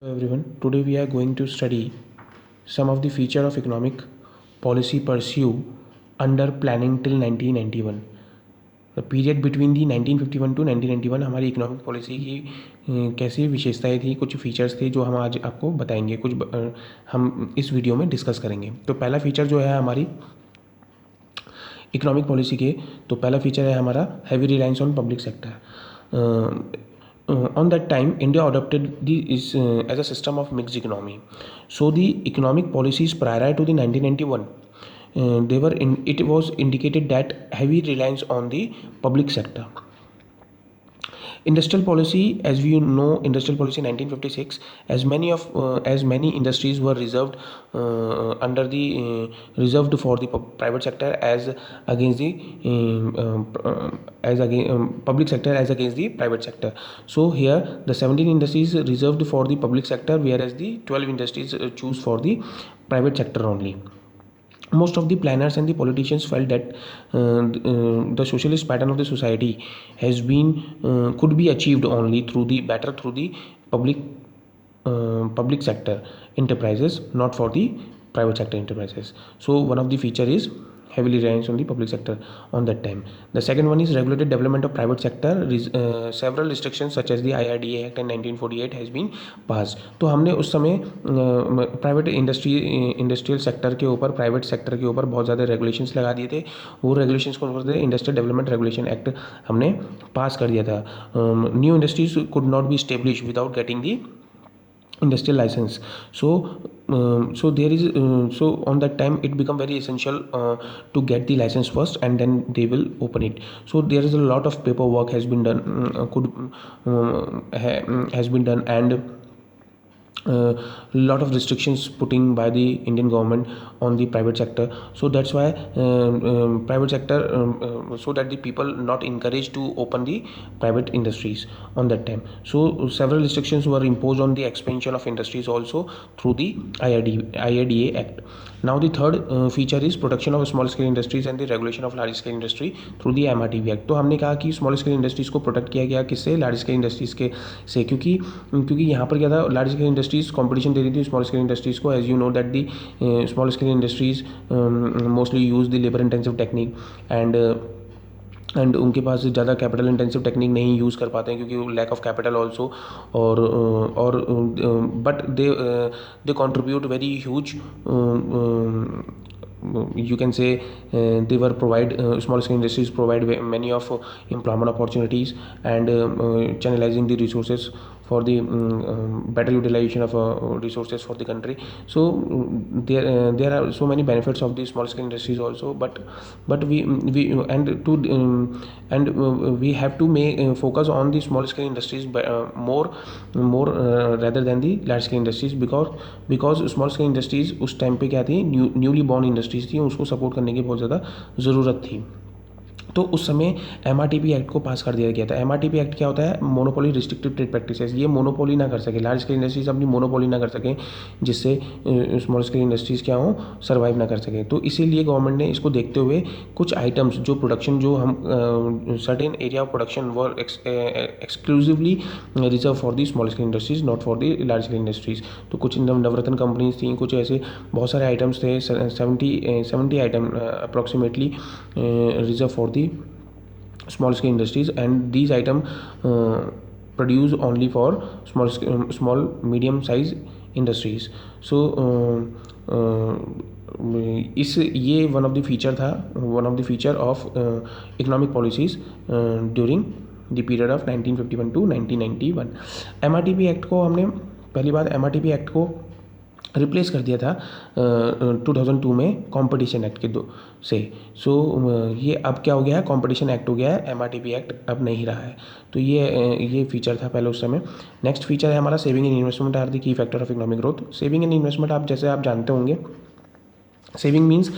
Hello everyone, today we are going to study some of the feature of economic policy pursue under planning till 1991. The period between the 1951 to 1991 हमारी economic policy की कैसी विशेषताएं थी, कुछ features थे जो हम आज आपको बताएंगे, हम इस वीडियो में डिस्कस करेंगे। तो पहला फीचर जो है हमारी इकोनॉमिक पॉलिसी के, तो पहला फीचर है हमारा heavy reliance on public sector. On that time, India adopted as a system of mixed economy. So the economic policies prior to the 1991, it was indicated that heavy reliance on the public sector. Industrial policy, as we know, industrial policy 1956, as many industries were reserved reserved for the private sector as against the public sector as against the private sector. So here the 17 industries reserved for the public sector, whereas the 12 industries choose for the private sector only. Most of the planners and the politicians felt that the socialist pattern of the society could be achieved only through the public sector enterprises, not for the private sector enterprises. So one of the feature is heavily reliance on the public sector on that time. The second one is regulated development of private sector. Several restrictions such as the IRDA Act and 1948 has been passed. तो हमने उस समय private industrial sector के ऊपर, private sector के ऊपर बहुत ज़्यादा रेगुलेशंस लगा दिए थे। वो रेगुलेशंस कौन करते थे? इंडस्ट्रियल डेवलपमेंट रेगुलेशन एक्ट हमने पास कर दिया था। New industries could not be establish without getting the industrial license. So on that time it become very essential to get the license first, and then they will open it. So there is a lot of paperwork has been done, has been done, and lot of restrictions putting by the Indian government on the private sector. So that's why private sector, so that the people not encouraged to open the private industries on that time. So several restrictions were imposed on the expansion of industries also through the IRDA Act. Now the third feature is protection of small scale industries and the regulation of large scale industry through the MRTV Act. तो हमने कहा कि small scale industries को protect किया गया, किससे? Large scale industries के से, क्योंकि यहाँ पर क्या था, लार्ज स्केल इंडस्ट्रीज़ कंपटीशन दे रही थी स्मॉल स्केल इंडस्ट्रीज़ को. As you know that the small scale industries mostly use the labour intensive technique, and उनके पास ज़्यादा कैपिटल इंटेंसिव टेक्निक नहीं यूज़ कर पाते हैं क्योंकि लैक ऑफ कैपिटल ऑल्सो, और but they contribute very huge, you can say they were small scale industries provide many of employment opportunities, and channelizing the resources for the better utilization of resources for the country. So there are so many benefits of the small scale industries also, but we have to focus on the small scale industries more rather than the large scale industries, because small scale industries उस time पे क्या थी, newly born industries थी, उसको support करने की बहुत ज़्यादा ज़रूरत थी. तो उस समय MRTP एक्ट को पास कर दिया गया था. MRTP एक्ट क्या होता है? Monopoly restrictive trade practices. ये मोनोपोली ना कर सके, लार्ज स्केल इंडस्ट्रीज अपनी मोनोपोली ना कर सकें, जिससे स्मॉल स्केल इंडस्ट्रीज़ क्या हो, सर्वाइव ना कर सकें. तो इसीलिए गवर्नमेंट ने इसको देखते हुए कुछ आइटम्स जो प्रोडक्शन, जो हम certain area of production were exclusively reserve for the small scale industries, not for the large scale industries. तो कुछ नवरत्न कंपनीज थी, कुछ ऐसे बहुत सारे आइटम्स थे, 70 item approximately reserve for the small scale industries, and these item produce only for small medium size industries. So ये one of the feature था, one of the feature of economic policies during the period of 1951 to 1991. MRTP act को हमने पहली बार MRTP act को replace कर दिया था 2002 में कंपटीशन एक्ट के से. सो ये अब क्या हो गया है, कंपटीशन एक्ट हो गया है, MRTP एक्ट अब नहीं रहा है. तो ये फीचर था पहले उस समय. नेक्स्ट फीचर है हमारा saving and investment are the key factor of economic growth. Saving and investment आप जानते होंगे, saving means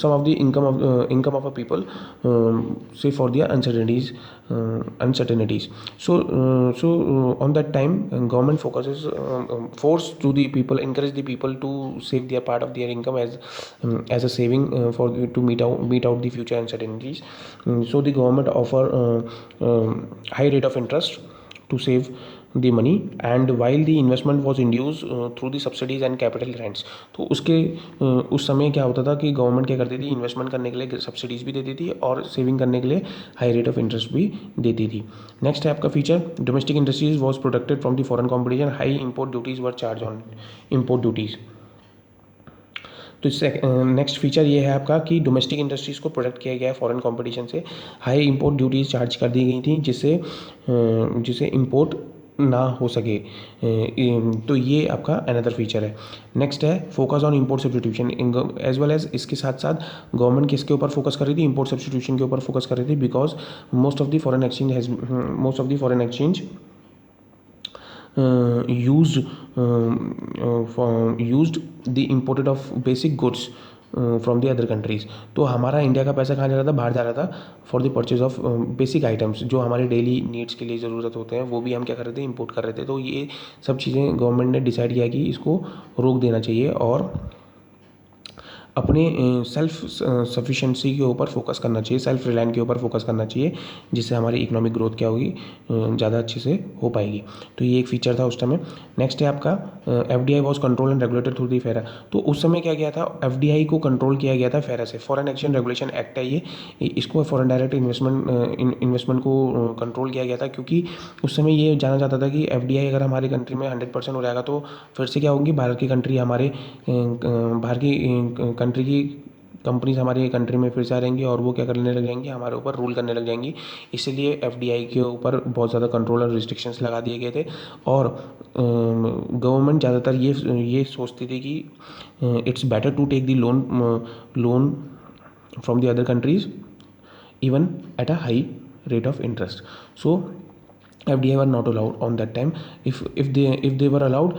some of the income of a people, say for their uncertainties. So on that time government focuses force to the people, encourage the people to save their part of their income as a saving for to meet out the future uncertainties. So the government offer high rate of interest to save the money and while the investment was induce through the subsidies and capital grants. तो उसके उस समय क्या होता था कि government क्या करती थी, इन्वेस्टमेंट करने के लिए सब्सिडीज़ भी देती थी और सेविंग करने के लिए हाई रेट ऑफ इंटरेस्ट भी देती थी। नेक्स्ट है आपका feature, domestic industries was protected from the foreign competition, high import duties were charge on import duties. तो इससे नेक्स्ट फीचर ये है आपका कि डोमेस्टिक इंडस्ट्रीज़ को प्रोटेक्ट किया गया है फॉरेन कंपटीशन से, हाई इंपोर्ट ड्यूटीज़ चार्ज कर दी गई थी जिससे इंपोर्ट ना हो सके। तो ये आपका अनदर फीचर है। नेक्स्ट है focus on import substitution as well as, इसके साथ साथ गवर्नमेंट किसके ऊपर फोकस कर रही थी, इंपोर्ट सब्सटीट्यूशन के ऊपर फोकस कर रही थी, because most of the foreign exchange used the imported of basic goods from the other countries. तो हमारा इंडिया का पैसा कहाँ जा रहा था, बाहर जा रहा था for the purchase of basic items जो हमारे डेली नीड्स के लिए ज़रूरत होते हैं, वो भी हम क्या कर रहे थे, इंपोर्ट कर रहे थे। तो ये सब चीज़ें गवर्नमेंट ने डिसाइड किया कि इसको रोक देना चाहिए और अपने सेल्फ सफिशेंसी के ऊपर फोकस करना चाहिए, सेल्फ रिलायंस के ऊपर फोकस करना चाहिए, जिससे हमारी इकोनॉमिक ग्रोथ क्या होगी, ज़्यादा अच्छे से हो पाएगी। तो ये एक फीचर था उस समय। नेक्स्ट है आपका FDI was control and regulated through the फेरा। तो उस समय क्या किया था, FDI को कंट्रोल किया गया था फेरा से, फॉरेन एक्सचेंज रेगुलेशन एक्ट है ये, इसको फॉरेन डायरेक्ट इन्वेस्टमेंट को कंट्रोल किया गया था, क्योंकि उस समय ये जाना जाता था कि FDI अगर हमारी कंट्री में 100% हो जाएगा तो फिर से क्या होगी, बाहर की कंट्री की कंपनीज हमारी कंट्री में फिर से आ जाएंगी और वो क्या करने लग जाएंगी, हमारे ऊपर रूल करने लग जाएंगी। इसीलिए FDI के ऊपर बहुत ज़्यादा कंट्रोल और रिस्ट्रिक्शंस लगा दिए गए थे। और गवर्नमेंट ज़्यादातर ये सोचती थी कि it's better to take the loan from the other countries even at a high rate of interest. So FDI were not allowed on that time. If they were allowed,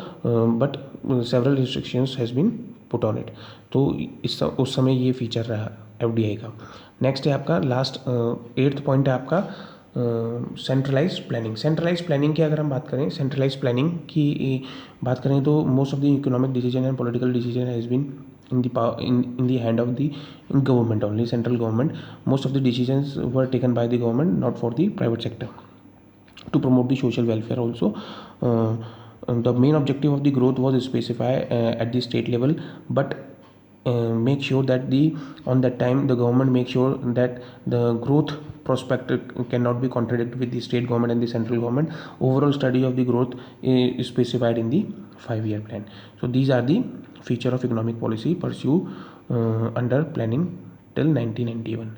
but several restrictions has been put on it. तो उस समय ये feature रहा FDI का। Next है आपका last 8th point है आपका सेंट्रलाइज प्लानिंग। सेंट्रलाइज प्लानिंग की अगर हम बात करें, सेंट्रलाइज प्लानिंग की बात करें तो most of the economic decision and political decision has been in the hand of the government only, central government. Most of the decisions were taken by the government, not for the private sector, to promote the social welfare also. The main objective of the growth was specified at the state level, but make sure that on that time the government make sure that the growth prospect cannot be contradicted with the state government and the central government. Overall study of the growth is specified in the 5-year plan. So these are the feature of economic policy pursued under planning till 1991.